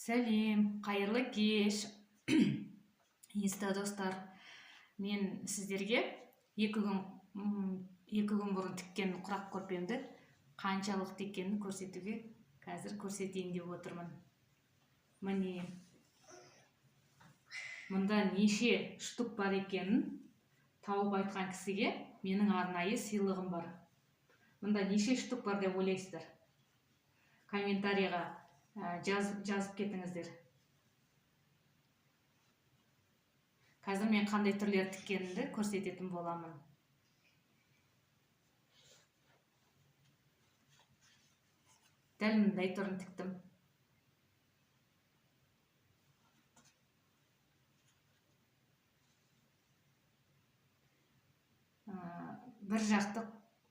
Сәлем, қайырлы кеш. Инста достар, мен сіздерге екі күн бұрын тіккен құрақ көрпемді қаншалықты екенін көрсетуге қазір көрсетейін деп отырмын. Міне, мұнда неше штук бар екенін тауып айтқан кісіге менің арнайы сыйлығым бар. Мұнда неше штук бар деп ойлайсыздар? Комментарийға жазып кетіңіздер. Қазір мен қандай түрлер тіккенімді көрсететін боламын. Дәл мындай түрін тіктім. Бір жақты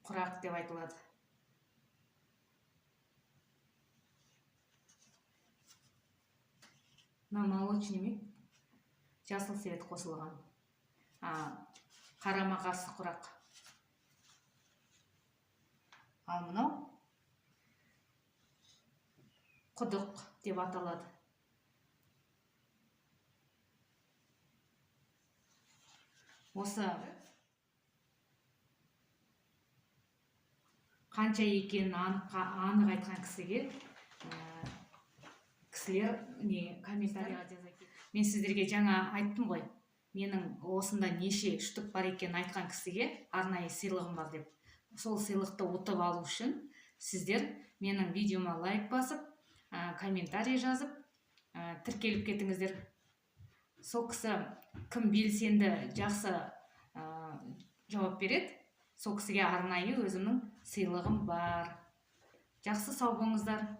құрақ деп айтылады. Молочный жасыл свет қосылған. Қарама қарсы құрақ. Ал мынау құдық деп аталады. Осы қанша екенін анық айтқан кісіге кісілер комментарийға жазайын. Мен сіздерге жаңа айттым ғой, менің осында неше штук бар екенін айтқан кісіге арнайы сыйлығым бар деп. Сол сыйлықты ұтып алу үшін сіздер менің видеома лайк басып, комментарий жазып, тіркеліп кетіңіздер. Сол кісі кім белсенді жақсы жауап береді, сол кісіге арнайы өзімнің сыйлығым бар. Жақсы сау болыңыздар.